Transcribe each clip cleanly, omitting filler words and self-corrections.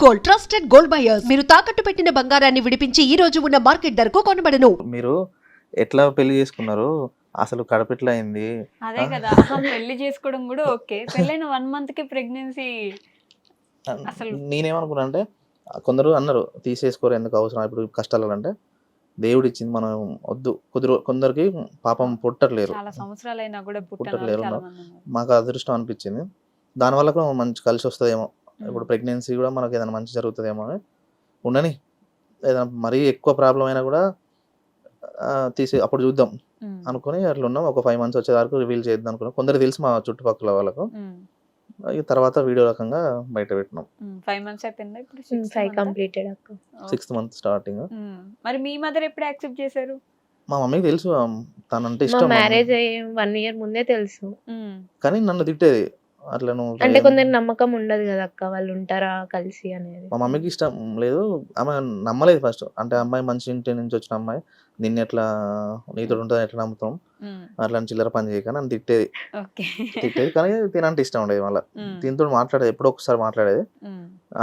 Gold trusted gold buyers మీరు తాకట్టు పెట్టిన బంగారాన్ని విడిపించి ఈ రోజు ఉన్న మార్కెట్ ధరకు కొనబడను. మీరు ఎట్లా పెళ్లి చేసుకున్నారు, అసలు కడపెట్లా అయింది? అదే కదా పెళ్లి చేసుకోవడం కూడా ఓకే, పెళ్ళైన 1 month కి ప్రెగ్నెన్సీ. అసలు నేనేమనుకున్నా అంటే కొందరు అన్నారు తీసేసుకోరు ఎందుకు అవసరం ఇప్పుడు కష్టాలు అంటే దేవుడు ఇచ్చింది మనం వద్దు. కొందరికి పాపం పుట్టట్లేరు, చాలా సంవత్సరాలైనా కూడా పుట్టట్లేరు. చాలా మంది ఉన్నారు. మాకు అదృష్టం అనిపించింది, దానివల్ల కూడా మంచి కలిసి వస్తుందేమో. ఇప్పుడు ప్రెగ్నెన్సీ కూడా మనకి ఏదైనా మంచి జరుగుతుందేమో అని ఉండని. ఏదైనా మరీ ఎక్కువ ప్రాబ్లం అయినా కూడా తీసి అప్పుడు చూద్దాం అనుకుని అట్లా ఉన్నాం. ఒక 5 months వచ్చే వరకు రివీల్ చేద్దాం అనుకున్నాం. కొందరు తెలుసు మా చుట్టుపక్కల వాళ్ళకు. ఈ తర్వాత వీడియో రకంగా బయట పెట్టినాం. 5 months అయిపోయిందా ఇప్పుడు? 5 కంప్లీటెడ్ అక్క. 6th month starting. మరి మీ మదర్ ఎప్పుడు యాక్సెప్ట్ చేశారు? మా మమ్మీకి తెలుసు తనంటే మా ఇష్టం, మ్యారేజ్ అయ్యి 1 year ముందే తెలుసు. కానీ నన్ను తిట్టేది అట్లా నువ్వు అంటే కొందరు నమ్మకం ఉండదు కదా అక్క, వాళ్ళు ఉంటారా కలిసి అనేది. మా మమ్మీకి ఇష్టం లేదు, ఆమె నమ్మలేదు ఫస్ట్. అంటే అమ్మాయి మంచి ఇంటి నుంచి వచ్చిన అమ్మాయి, నిన్ను ఎట్లా నీతో ఉంటుంది ఎట్లా నమ్ముతాం, అట్లా చిల్లర పని చేయక నన్ను తిట్టేది. కానీ తినంటే ఇష్టం ఉండేది. మళ్ళీ దీంతో మాట్లాడేది, ఎప్పుడో ఒకసారి మాట్లాడేది.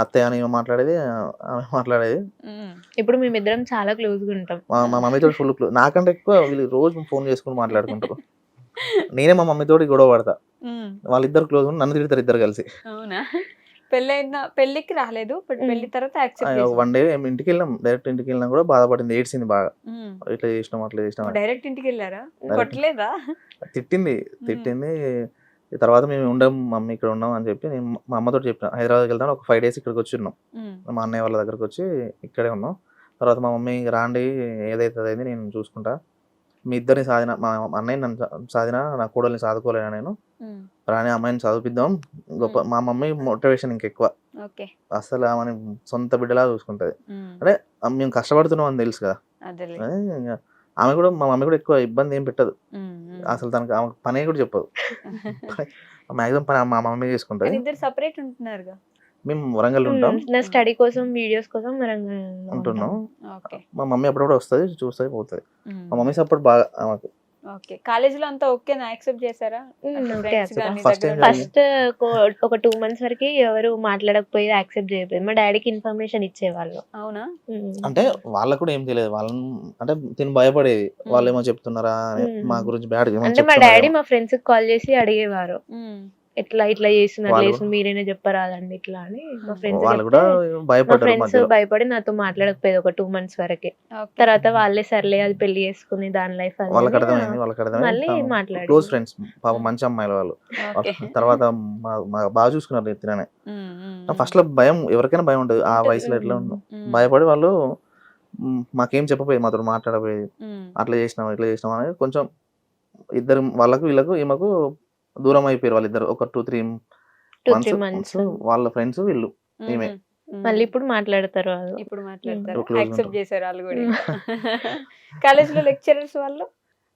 అత్తయ్య అని మాట్లాడేది, ఆమె మాట్లాడేది. ఇప్పుడు మేమిద్దరం చాలా క్లోజ్ గా ఉంటాం. మా మమ్మీతో ఫుల్ క్లోజ్, నాకంటే ఎక్కువ వీళ్ళు రోజు ఫోన్ చేసుకుని మాట్లాడుకుంటారు. నేనే మా మమ్మీతో గొడవ పడతా, వాళ్ళిద్దరు క్లోజ్ నన్ను తిడతారు ఇద్దరు కలిసి. అవునా? పెళ్ళికి రాలేదు, పెళ్లి తర్వాత యాక్సెప్ట్ 1 day ఇంటికి వెళ్ళినాం, డైరెక్ట్ ఇంటికి వెళ్ళినా కూడా బాధపడింది, ఏడ్చింది బాగా. ఇట్లా చేసినాం అట్లా చేసినాం. డైరెక్ట్ ఇంటికి వెళ్ళారా? కొట్టలేదా? తిట్టింది. తర్వాత మేము ఉండం మమ్మీ ఇక్కడ ఉన్నాం అని చెప్పి నేను మా అమ్మతో చెప్పిన, హైదరాబాద్కి వెళ్తాను, ఒక 5 days ఇక్కడికి వచ్చి ఉన్నాం. మా అన్నయ్య వాళ్ళ దగ్గరకు వచ్చి ఇక్కడే ఉన్నాం. తర్వాత మా మమ్మీ రాండి ఏదైతే అదైంది నేను చూసుకుంటా, మీ ఇద్దరిని సాధిన, మా అన్నయ్య నన్ను సాధిన, నా కూడల్ని సాదుకోలేనా నేను, రాని అమ్మాయిని చదివిద్దాం గొప్ప. మా మమ్మీ మోటివేషన్ ఇంకెక్కువ, అసలు ఆమెని సొంత బిడ్డలా చూసుకుంటది. అంటే మేము కష్టపడుతున్నాం అని తెలుసు కదా. ఆమె కూడా, మా మమ్మీ కూడా ఎక్కువ ఇబ్బంది ఏం పెట్టదు అసలు, తనకు ఆమె పని కూడా చెప్పదు. మాక్సిమం పని మా మమ్మీ చేసుకుంటది. ఇద్దరు సెపరేట్ ఉంటున్నారుగా? మేము వరంగల్ ఉంటాం, నా స్టడీ కోసం వీడియోస్ కోసం వరంగల్ ఉంటున్నాం. మా మమ్మీ అప్పుడప్పుడు వస్తుంది, చూస్తుంది, పోతుంది. మా మమ్మీ సపోర్ట్ బాగా ఆమెకు. ఓకే, కాలేజీలో అంతా ఓకేనా? యాక్సెప్ట్ చేశారా? ఫస్ట్ ఒక 2 months వరకు ఎవరు మాట్లాడకపోయి యాక్సెప్ట్ చేయలేదు. మా డాడీకి ఇన్ఫర్మేషన్ ఇచ్చేవాళ్ళు. అవునా? అంటే వాళ్ళకు కూడా ఏం తెలియదు, వాళ్ళని అంటే తిని భయపడేది, వాళ్ళు ఏమో చెప్తున్నారా మా గురించి బ్యాడ్. అంటే మా డాడీ మా ఫ్రెండ్స్ కి కాల్ చేసి అడిగేవారు, ఇట్లా చేస్తున్నారు, మీరేనా చెప్పరాదండి ఇట్లా అని. మా ఫ్రెండ్స్ భయపడి నాతో మాట్లాడకపోయేది ఒక 2 months వరకే. తర్వాత వాళ్ళే సర్లే అది పెళ్లి చేసుకుని దాని లైఫ్ మళ్ళీ మాట్లాడి క్లోజ్ ఫ్రెండ్స్, పాప మంచి అమ్మాయిలు వాళ్ళు. తర్వాత బాగా చూసుకున్నారు తిననే. ఫస్ట్ లో భయం, ఎవరికైనా భయం ఉంటుంది ఆ వయసులో. ఎట్లా భయపడి వాళ్ళు మాకేం చెప్పపోయేది, మాతో మాట్లాడపోయేది. అట్లా చేసినాం ఇట్లా చేసినాం అనేది కొంచెం ఇద్దరు వాళ్ళకు వీళ్ళకు ఈమెకు దూరం అయిపోయారు వాళ్ళిద్దరు. ఒక 2-3 months వాళ్ళ ఫ్రెండ్స్ వీళ్ళు ఈమె. మళ్ళీ ఇప్పుడు మాట్లాడతారు. యాక్సెప్ట్ చేశారు వాళ్ళు కూడా. కాలేజ్ లో లెక్చరర్స్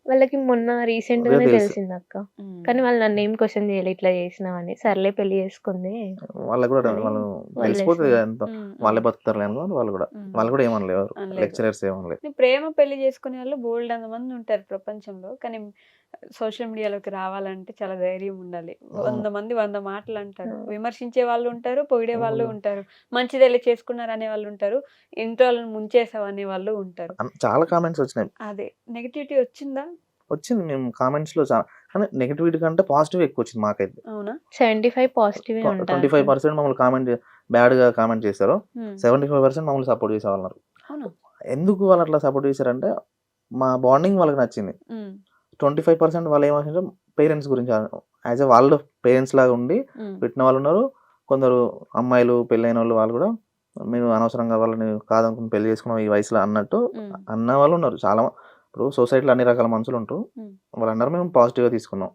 వాళ్ళకి మొన్న రీసెంట్ గానే తెలిసింది అక్క, కానీ వాళ్ళు నన్ను ఏం క్వశ్చన్ చేయలేదు ఇట్లా చేసినావని. సర్లే పెళ్లి చేసుకుంది, వాళ్ళకి కూడా వాళ్ళు తెలిసిపోతుంది ఎంత వాళ్ళే బతుకుతారు అనుకో. వాళ్ళు కూడా ఏమనలేరు, లెక్చరర్స్ ఏమనలేదు. ప్రేమ పెళ్లి చేసుకునే వాళ్ళు బోల్డ్ మంది ఉంటారు ప్రపంచంలో, కానీ సోషల్ మీడియాలోకి రావాలంటే చాలా ధైర్యం ఉండాలి. 100 మంది 100 మాటలు అంటారు, విమర్శించే వాళ్ళు ఉంటారు, పొగిడే వాళ్ళు ఉంటారు, మంచిదెళ్ళి చేసుకున్నారు అనే వాళ్ళు ఉంటారు, ఇంట్లో వాళ్ళని ముంచేసావు అనే వాళ్ళు ఉంటారు. చాలా కామెంట్స్ వచ్చినాయి. అదే నెగటివిటీ వచ్చింది మేము కామెంట్స్ లో. కానీ నెగటివిటీ కంటే పాజిటివ్ ఎక్కువ వచ్చింది మాకైతే. అవునా? 75 పాజిటివ్, 25% మమ్మల్ని కామెంట్ బ్యాడ్ గా కామెంట్ చేశారు, 75% మమ్మల్ని సపోర్ట్ చేసేవాళ్ళు. ఎందుకు వాళ్ళు అట్లా సపోర్ట్ చేశారంటే మా బాండింగ్ వాళ్ళకి నచ్చింది. 25% వాళ్ళు ఏమంటారు పేరెంట్స్ గురించి, యాజ్ ఎ వాళ్ళు పేరెంట్స్ లాగా ఉండి పెట్టిన వాళ్ళు ఉన్నారు. కొందరు అమ్మాయిలు పెళ్ళైన వాళ్ళు కూడా మీరు అనవసరంగా వాళ్ళని కాదనుకుని పెళ్లి చేసుకున్నాం ఈ వయసులో అన్నట్టు అన్న వాళ్ళు ఉన్నారు చాలా. ఇప్పుడు సొసైటీలో అన్ని రకాల మనుషులు ఉంటారు, వాళ్ళందరూ మేము పాజిటివ్గా తీసుకున్నాం,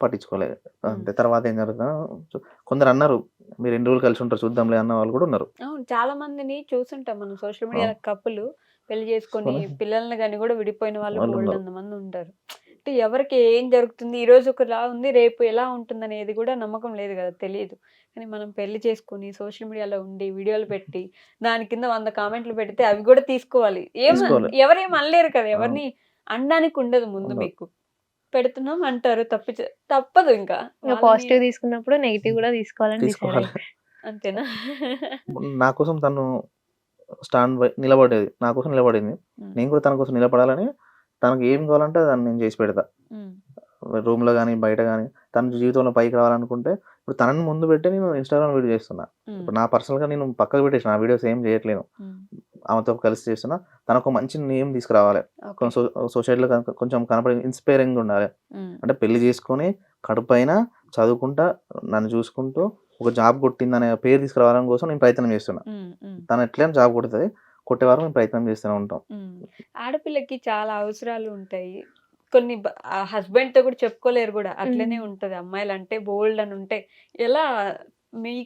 పట్టించుకోలేదు అంతే. తర్వాత ఏం జరుగుతుందో కొందరు అన్నారు మీరు 2 రోజులు కలిసి ఉంటారు చూద్దాంలే అన్న వాళ్ళు కూడా ఉన్నారు. చాలా మందిని చూస్తుంటాం మనం సోషల్ మీడియా, కప్పులు పెళ్లి చేసుకుని పిల్లల్ని కానీ కూడా విడిపోయిన వాళ్ళు 100 మంది ఉంటారు. ఎవరికి ఏం జరుగుతుంది, ఈ రోజు ఒకలా ఉంది రేపు ఎలా ఉంటుంది అనేది కూడా నమ్మకం లేదు కదా, తెలియదు. కానీ మనం పెళ్లి చేసుకుని సోషల్ మీడియాలో ఉండి వీడియోలు పెట్టి దాని కింద 100 కామెంట్లు పెడితే అవి కూడా తీసుకోవాలి. ఎవరేం అనలేరు కదా, ఎవరిని అనడానికి ఉండదు. ముందు మీకు పెడుతున్నాం అంటారు, తప్పదు. ఇంకా పాజిటివ్ తీసుకున్నప్పుడు నెగిటివ్ కూడా తీసుకోవాలని అంతేనా? నా కోసం తను నిలబడేది, నా కోసం నిలబడింది. నేను కూడా తన కోసం నిలబడాలని, తనకు ఏం కావాలంటే దాన్ని నేను చేసి పెడతా. రూమ్లో కానీ బయట కానీ తన జీవితంలో పైకి రావాలనుకుంటే ఇప్పుడు తనని ముందు పెట్టి నేను ఇన్స్టాగ్రామ్ వీడియో చేస్తున్నా. ఇప్పుడు నా పర్సనల్గా నేను పక్కకు పెట్టేసిన ఆ వీడియోస్ ఏం చేయట్లేను, ఆమెతో కలిసి చేస్తున్నా. తనకు మంచి నేమ్ తీసుకురావాలి, సొసైటీలో కొంచెం కనపడి ఇన్స్పైరింగ్ ఉండాలి. అంటే పెళ్లి చేసుకొని కడుపు అయినా చదువుకుంటా నన్ను చూసుకుంటూ ఒక జాబ్ కొట్టిందనే పేరు తీసుకురావడం కోసం నేను ప్రయత్నం చేస్తున్నా. తను ఎట్లయినా జాబ్ కొడుతుంది, కొట్టే వారం మేము ప్రయత్నం చేస్తూనే ఉంటాం. ఆడపిల్లకి చాలా అవసరాలు ఉంటాయి, కొన్ని హస్బెండ్ తో కూడా చెప్పుకోలేరు కూడా, అట్లనే ఉంటది. అమ్మాయిలు అంటే బోల్డ్ అని ఉంటాయి. ఎలా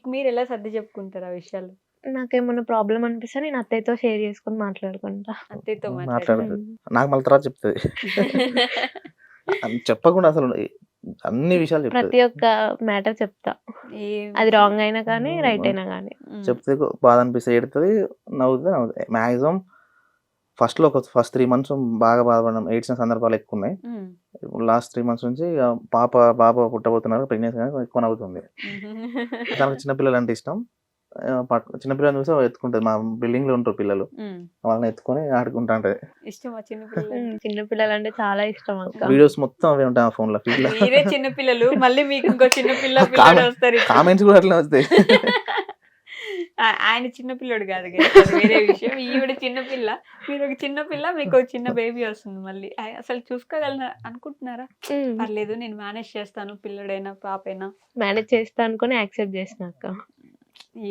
మీరు ఎలా సర్ది చెప్పుకుంటారు ఆ విషయాలు? నాకేమన్నా ప్రాబ్లం అనిపిస్తే నేను అత్తయ్యతో షేర్ చేసుకొని మాట్లాడుకుంటా. అత్తయ్యతో మాట్లాడుతుంది, నాకు మళ్ళీ తర్వాత చెప్తుంది. చెప్పకుండా అసలు అన్ని విషయాలు చెప్తుంది, ప్రతి ఒక్క మ్యాటర్ చెప్తా, అది రాంగ్ అయినా కానీ రైట్ అయినా కానీ చెప్తే బాధ అనిపిస్తే ఏడుతుంది, నవ్వుతుంది. మ్యాక్సిమం ఫస్ట్ 3 months బాగా బాధపడడం, ఏడ్చిన సందర్భాలు ఎక్కువ ఉన్నాయి. లాస్ట్ 3 months నుంచి పాప పుట్టబోతున్నారు, ప్రెగ్నెన్సీ ఎక్కువ నవ్వుతుంది. తనకు చిన్నపిల్లలు అంటే ఇష్టం. చిన్నపిల్లలు చూసి ఎత్తుకుంటది, మా బిల్డింగ్ లో ఉంటారు పిల్లలు, వాళ్ళని ఎత్తుకొని ఆడుకుంటా ఉంటది. చిన్నపిల్లలు అంటే చాలా ఇష్టం అక్క. వీడియోస్ మొత్తం అవే ఉంటాయి ఆ ఫోన్ లో. మీరే చిన్నపిల్లలు, మళ్ళీ మీకు ఇంకో చిన్నపిల్ల వస్తారు. కామెంట్స్ కూడా అట్లా వస్తాయి. ఆయన చిన్నపిల్లడు కాదు కదా, వేరే విషయం. ఈవిడ చిన్నపిల్ల, మీరు ఒక చిన్నపిల్ల, మీకు ఒక చిన్న బేబీ వస్తుంది. మళ్ళీ అసలు చూసుకోగలన అనుకుంటున్నారా? పర్లేదు నేను మేనేజ్ చేస్తాను, పిల్లడైనా పాపైనా మేనేజ్ చేస్తా అనుకుని యాక్సెప్ట్ చేసిన అక్క.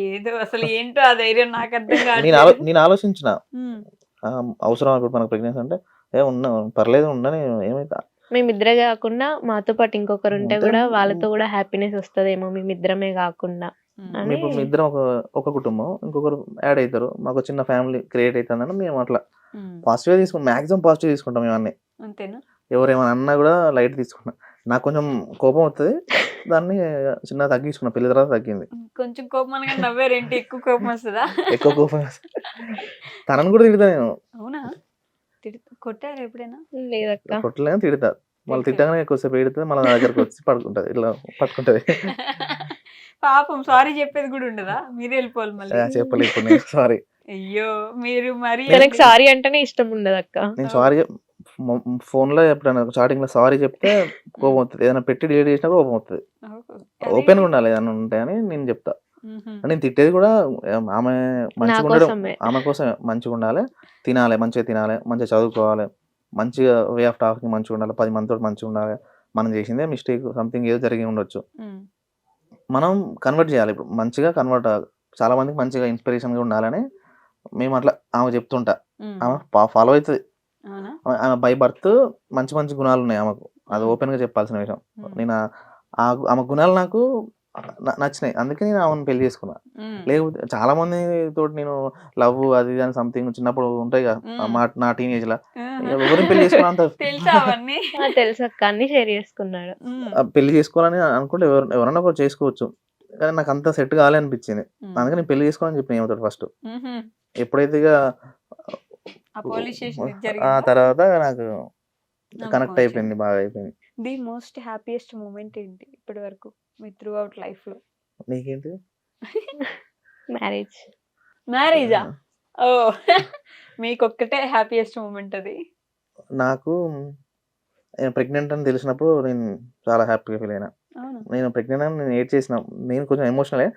ఏదో అసలు ఏంటో ఆ ధైర్యం నాకు అర్థం కాదు. నేను ఆలోచించిన అవసరం ఇప్పుడు మనకు ప్రెగ్నెన్సీ అంటే పర్లేదు ఉండని, ఏమైతే మేమిద్దరే కాకుండా మాతో పాటు ఇంకొకరు ఉంటే కూడా వాళ్ళతో కూడా హ్యాపీనెస్ వస్తుందేమో, మేమిద్దరమే కాకుండా. ఇప్పుడు మీ ఇద్దరం ఒక కుటుంబం, ఇంకొకరు యాడ్ అవుతారు, మాకు చిన్న ఫ్యామిలీ క్రియేట్ అవుతుందని మేము అట్లా పాజిటివ్ తీసుకుంటాం. మాక్సిమం పాజిటివ్ తీసుకుంటాం మేము అన్ని. అంతేనా? ఎవరేమైనా అన్నా కూడా లైట్ తీసుకుంటాం. నాకు కొంచెం కోపం వస్తుంది, దాన్ని చిన్న తగ్గించుకున్నా, పెళ్లి తర్వాత తగ్గింది. కొంచెం కోపం అనగా నవ్వారేంటి? ఎక్కువ కోపం వస్తుందా? ఎక్కువ కోపం తనను కూడా తిడతా నేను. అవునా? కొట్టారు ఎప్పుడైనా? లేదక్క, కొట్టలేని తిడతా. మళ్ళీ తిట్టగానే ఎక్కువసేపు పెడితే మళ్ళీ నా దగ్గరకు వచ్చి పడుకుంటది, ఇట్లా పట్టుకుంటది. పాపం సారీ చెప్పేది కూడా ఉండదా? మీరే వెళ్ళిపోవాలి మళ్ళీ. చెప్పలేదు ఇప్పుడు నేను సారీ. అయ్యో మీరు మరి సారీ అంటేనే ఇష్టం ఉండదు అక్క. నేను సారీ ఫోన్ లో ఎప్పుడైనా చాటింగ్ లో సారీ చెప్తే కోపం వస్తుంది, ఏదైనా పెట్టి డిలీట్ చేసినా కోపం వస్తుంది. ఓపెన్ గా ఉండాలి ఏదైనా ఉంటాయని నేను చెప్తా. నేను తిట్టేది కూడా ఆమె మంచిగా ఉండడం, ఆమె కోసం మంచిగా ఉండాలి, తినాలి, మంచిగా తినాలి, మంచిగా చదువుకోవాలి, మంచిగా వే ఆఫ్ టాకింగ్ మంచిగా ఉండాలి, 10 మందితో మంచిగా ఉండాలి. మనం చేసిందే మిస్టేక్, సంథింగ్ ఏదో జరిగి ఉండొచ్చు, మనం కన్వర్ట్ చేయాలి. ఇప్పుడు మంచిగా కన్వర్ట్, చాలా మందికి మంచిగా ఇన్స్పిరేషన్ గా ఉండాలని మేము అట్లా ఆమె చెప్తుంటా. ఆమె ఫాలో అవుతుంది. ఆమె బై బర్త్ మంచి మంచి గుణాలు ఉన్నాయి ఆమెకు, అది ఓపెన్ గా చెప్పాల్సిన విషయం. నేను ఆమె గుణాలు నాకు నచ్చినాయి, అందుకే నేను ఆమెను పెళ్లి చేసుకున్నా. లేకపోతే చాలా మంది తోటి నేను లవ్ అది అని సంథింగ్ చిన్నప్పుడు ఉంటాయి కదా, నా టీనేజ్ లా ఎవరిని పెళ్లి చేసుకున్నా అంత తెలుసు అక్క, అన్ని షేర్ చేసుకున్నాడు. పెళ్లి చేసుకోవాలని అనుకుంటే ఎవరన్నా ఒకరు చేసుకోవచ్చు, కానీ నాకు అంత సెట్ కాలే అనిపించింది. అందుకే నేను పెళ్లి చేసుకోవాలని చెప్పిన ఏమవుతాడు ఫస్ట్. ఎప్పుడైతే ఇక ఆ తర్వాత నాకు కనెక్ట్ అయిపోయింది, బాగా అయిపోయింది. ది మోస్ట్ హ్యాపీయెస్ట్ మూమెంట్ ఏంటి ఇప్పటి వరకు మీ త్రూ అవుట్ లైఫ్ లో? నీకేంటి? మ్యారేజా? ఓ, మీకు ఒక్కటే హ్యాపీయెస్ట్ మూమెంట్ అది? నాకు ప్రెగ్నెంట్ అని తెలిసినప్పుడు నేను చాలా హ్యాపీగా ఫీల్ అయినా. నేను ప్రెగ్నెంట్ అని నేను ఏడ్ చేసిన, నేను కొంచెం ఎమోషనలే,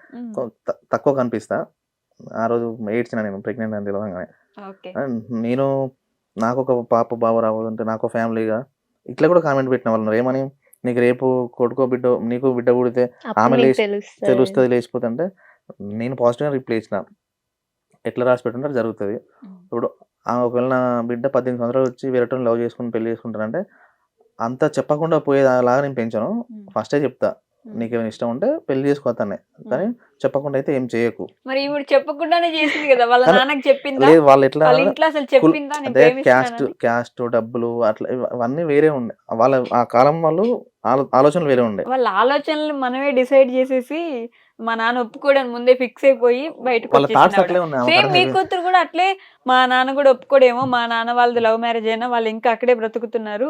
తక్కువ కనిపిస్తా. ఆ రోజు ఏడ్చిన నేను ప్రెగ్నెంట్ అని తెలియగానే. నేను నాకు ఒక పాప బాబు రాబోతుంటే నాకు ఫ్యామిలీగా ఇట్లా కూడా కామెంట్ పెట్టిన వాళ్ళు ఏమని, నీకు రేపు కొడుకో బిడ్డ, నీకు బిడ్డ పుడితే ఆమె తెలుస్తుంది లేచిపోతే అంటే, నేను పాజిటివ్గా రిప్లై ఇచ్చిన, ఎట్లా రాసి పెట్టుంటారు జరుగుతుంది. ఇప్పుడు ఒకవేళ నా బిడ్డ 18 సంవత్సరాలు వచ్చి వేరేటో లవ్ చేసుకుని పెళ్లి చేసుకుంటానంటే అంత చెప్పకుండా పోయేలాగా నేను పెంచాను. ఫస్టే చెప్తా, నీకేమైనా ఇష్టం ఉంటే పెళ్లి చేసుకోవతానే, కానీ చెప్పకుండా అయితే ఏం చేయకు. మరి ఇప్పుడు చెప్పకుండానే చేసింది కదా, వాళ్ళ నాన్నకి చెప్పిందా? లేదు, వాళ్ళు ఎట్లా అదే క్యాస్ట్ డబ్బులు అట్లా ఇవన్నీ వేరే ఉండే, వాళ్ళ ఆ కాలం వాళ్ళు ఆలోచనలు వేరే ఉండే. వాళ్ళ ఆలోచనలు మనమే డిసైడ్ చేసేసి మా నాన్న ఒప్పుకోవడానికి ముందే ఫిక్స్ అయిపోయి బయటకు వాళ్ళ థాట్స్ అట్లే ఉన్నాయి. సేమ్ మీ కూతురు కూడా అట్లే, మా నాన్న కూడా ఒప్పుకోడేమో, మా నాన్న వాళ్ళది లవ్ మ్యారేజ్ అయినా వాళ్ళు ఇంకా అక్కడే బ్రతుకుతున్నారు,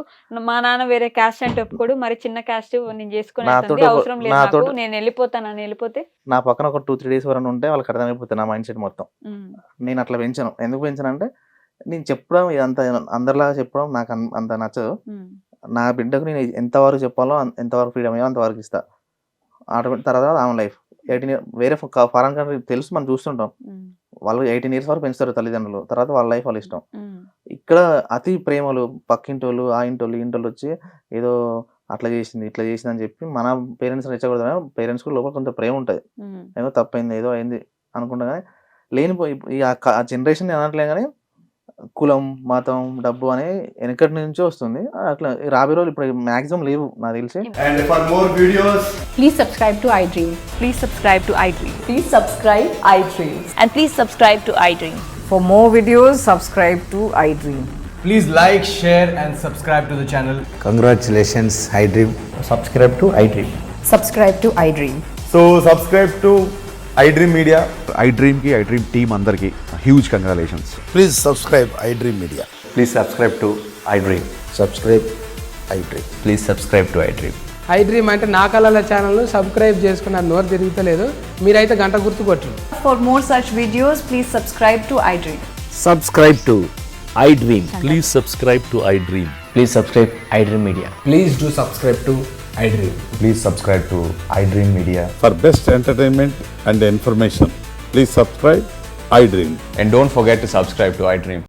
మా నాన్న వేరే క్యాస్ట్ అంటే ఒప్పుకోడు, మరి చిన్న క్యాస్ట్ నేను చేసుకునే అవసరం లేదు నాకు, నేను వెళ్ళిపోతానని వెళ్ళిపోతే నా పక్కన ఒక 2-3 డేస్ వరకు ఉంటే వాళ్ళకి అర్థమైపోతుంది నా మైండ్ సెట్ మొత్తం. నేను అట్లా పెంచాను. ఎందుకు పెంచానంటే నేను చెప్పడం ఇదంతా అందరిలాగా చెప్పడం నాకు అంత నచ్చదు. నా బిడ్డకు నేను ఎంతవరకు చెప్పాలో ఎంతవరకు ఫ్రీడమ్ అయ్యో అంతవరకు ఇస్తా. ఆటోమేటిక్ తర్వాత ఆమె లైఫ్ 18 years వేరే ఫారెన్ కంట్రీ తెలుసు, మనం చూస్తుంటాం. వాళ్ళు 18 years వరకు పెంచుతారు తల్లిదండ్రులు, తర్వాత వాళ్ళ లైఫ్ వాళ్ళ ఇష్టం. ఇక్కడ అతి ప్రేమలు పక్కింటోళ్ళు ఆ ఇంటోళ్ళు ఈ ఇంటోళ్ళు వచ్చి ఏదో అట్లా చేసింది ఇట్లా చేసింది అని చెప్పి మన పేరెంట్స్ రెచ్చగొడతారు. పేరెంట్స్ కూడా లోపల కొంత ప్రేమ ఉంటుంది, ఏదో తప్పైంది ఏదో అయింది అనుకుంటా. కానీ లేనిపోయి ఆ జనరేషన్ అనట్లే, కానీ కులం మతం డబ్బు అనే వెనకటి నుంచే వస్తుంది. అట్లా రాబోయే రోజులు ఇప్పుడు మాక్సిమం లేవు నాకు తెలిసి. And for more videos, Please subscribe to iDream. Please subscribe to iDream. Please subscribe iDream. And please subscribe to iDream. For more videos, subscribe to iDream. please like, share and subscribe to the channel. Congratulations, iDream. Subscribe to iDream. Subscribe to iDream. So subscribe to iDream Media. iDream की iDream team अंदर की huge congratulations. Please subscribe iDream Media. Please subscribe to iDream. Subscribe iDream. Please subscribe to iDream. iDream అంటే నా కళల channel subscribe చేసుకున్న నోరు తిరుగుతలేదు, మీరైతే గంట గుర్తు కొట్టండి. For more such videos, please subscribe to iDream. Subscribe to iDream. Please subscribe to iDream. Please subscribe iDream Media. Please do subscribe to iDream. Please subscribe to iDream Media. For best entertainment and information, please subscribe iDream. And don't forget to subscribe to iDream.